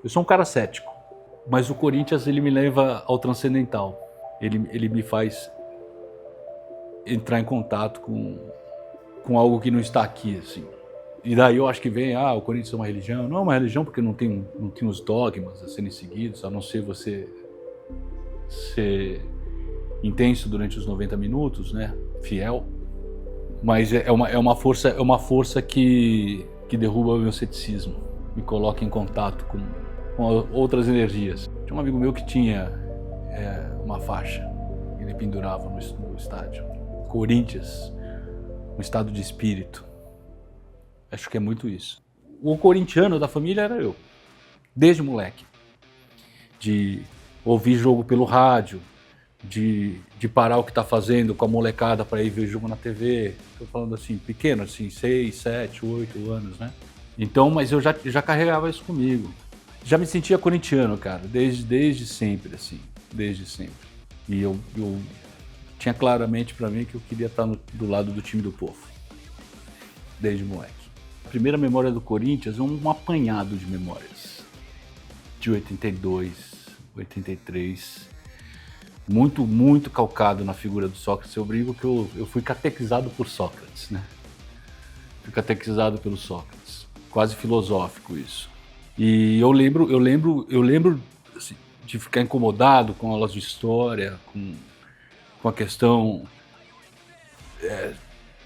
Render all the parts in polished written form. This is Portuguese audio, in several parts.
Eu sou um cara cético, mas o Corinthians ele me leva ao transcendental. Ele me faz entrar em contato com algo que não está aqui, assim. E daí eu acho que vem, o Corinthians é uma religião. Não é uma religião porque não tem os dogmas a serem seguidos, a não ser você ser intenso durante os 90 minutos, né? Fiel. Mas é uma força que derruba o meu ceticismo, me coloca em contato com outras energias. Tinha um amigo meu que tinha uma faixa, ele pendurava no estádio. Corinthians, um estado de espírito. Acho que é muito isso. O corintiano da família era eu, desde moleque. De ouvir jogo pelo rádio, de parar o que está fazendo com a molecada para ir ver jogo na TV. Estou falando assim, pequeno, assim, 6, 7, 8 anos, né? Então, mas eu já carregava isso comigo. Já me sentia corintiano, cara, desde sempre, assim, desde sempre. E eu tinha claramente para mim que eu queria estar do lado do time do povo, desde moleque. A primeira memória do Corinthians é um apanhado de memórias, de 82, 83, muito calcado na figura do Sócrates. Eu brinco que eu fui catequizado por Sócrates, né? Fui catequizado pelo Sócrates, quase filosófico isso. E eu lembro assim, de ficar incomodado com aulas de história, com a questão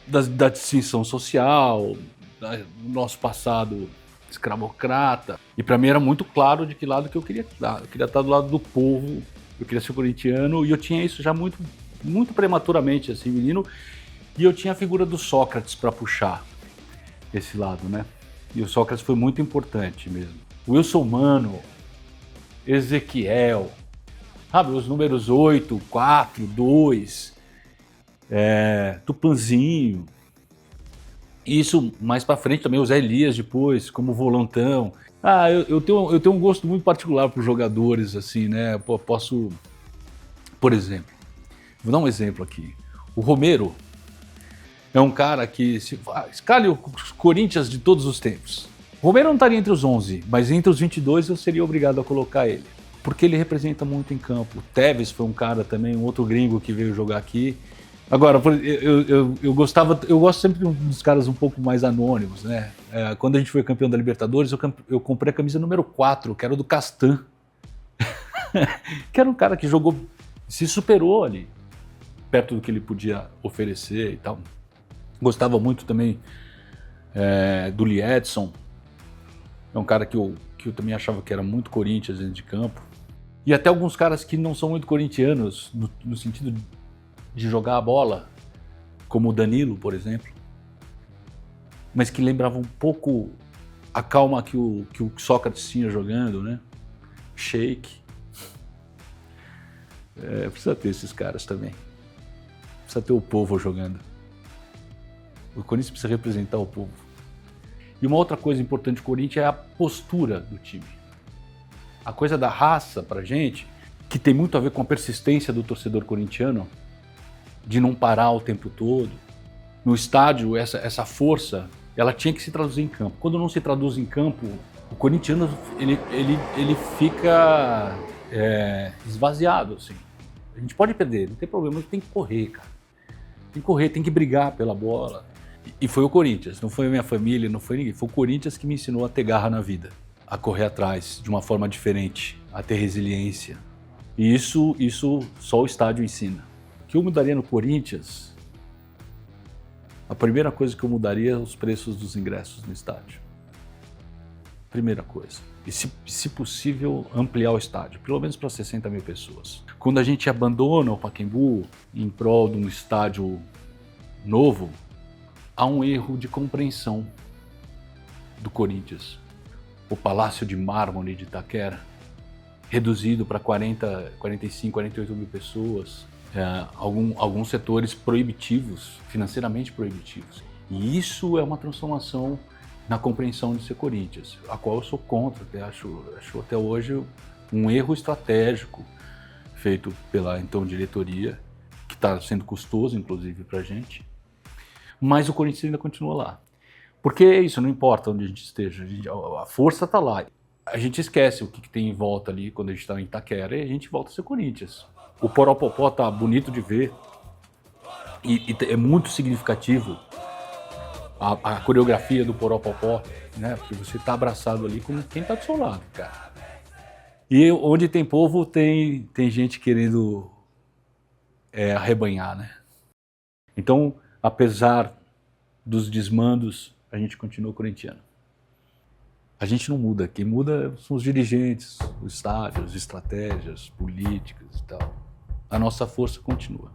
da distinção social, do nosso passado escravocrata. E para mim era muito claro de que lado que eu queria estar. Eu queria estar do lado do povo, eu queria ser corintiano, e eu tinha isso já muito prematuramente, assim, menino. E eu tinha a figura do Sócrates para puxar esse lado, né? E o Sócrates foi muito importante mesmo. Wilson Mano, Ezequiel, sabe, os números 8, 4, 2, Tupanzinho. Isso mais pra frente também, o Zé Elias depois, como volantão. Eu tenho um gosto muito particular por jogadores, assim, né? Posso, por exemplo, vou dar um exemplo aqui. O Romero é um cara que, escale o Corinthians de todos os tempos. O Romero não estaria entre os 11, mas entre os 22 eu seria obrigado a colocar ele, porque ele representa muito em campo. O Tevez foi um cara também, um outro gringo que veio jogar aqui. Agora, eu gosto sempre dos caras um pouco mais anônimos, né? Quando a gente foi campeão da Libertadores, eu comprei a camisa número 4, que era do Castan. Que era um cara que jogou, se superou ali, perto do que ele podia oferecer e tal. Gostava muito também do Lee Edson. É um cara que eu também achava que era muito Corinthians dentro de campo. E até alguns caras que não são muito corintianos, no sentido de jogar a bola, como o Danilo, por exemplo, mas que lembrava um pouco a calma que o Sócrates tinha jogando, né? Sheik. Precisa ter esses caras também. Precisa ter o povo jogando. O Corinthians precisa representar o povo. E uma outra coisa importante do Corinthians é a postura do time. A coisa da raça pra gente, que tem muito a ver com a persistência do torcedor corintiano, de não parar o tempo todo. No estádio, essa força, ela tinha que se traduzir em campo. Quando não se traduz em campo, o corintiano ele fica esvaziado, assim. A gente pode perder, não tem problema, mas tem que correr, cara. Tem que correr, tem que brigar pela bola. E foi o Corinthians, não foi a minha família, não foi ninguém. Foi o Corinthians que me ensinou a ter garra na vida, a correr atrás de uma forma diferente, a ter resiliência. E isso só o estádio ensina. O que eu mudaria no Corinthians? A primeira coisa que eu mudaria é os preços dos ingressos no estádio. Primeira coisa. E se possível, ampliar o estádio, pelo menos para 60 mil pessoas. Quando a gente abandona o Pacaembu em prol de um estádio novo, há um erro de compreensão do Corinthians. O Palácio de Mármore de Itaquera, reduzido para 40, 45, 48 mil pessoas, alguns setores proibitivos, financeiramente proibitivos. E isso é uma transformação na compreensão de ser Corinthians, a qual eu sou contra, acho até hoje um erro estratégico feito pela então diretoria, que está sendo custoso inclusive para a gente, mas o Corinthians ainda continua lá. Porque é isso, não importa onde a gente esteja, a força está lá. a gente esquece o que tem em volta ali quando a gente está em Itaquera e a gente volta a ser Corinthians. O Poropopó tá bonito de ver e é muito significativo a coreografia do Poropopó, né? Porque você tá abraçado ali com quem tá do seu lado, cara. E onde tem povo tem gente querendo arrebanhar, né? Então, apesar dos desmandos, a gente continua corintiano. A gente não muda, quem muda são os dirigentes, os estádios, estratégias, políticas e tal. A nossa força continua.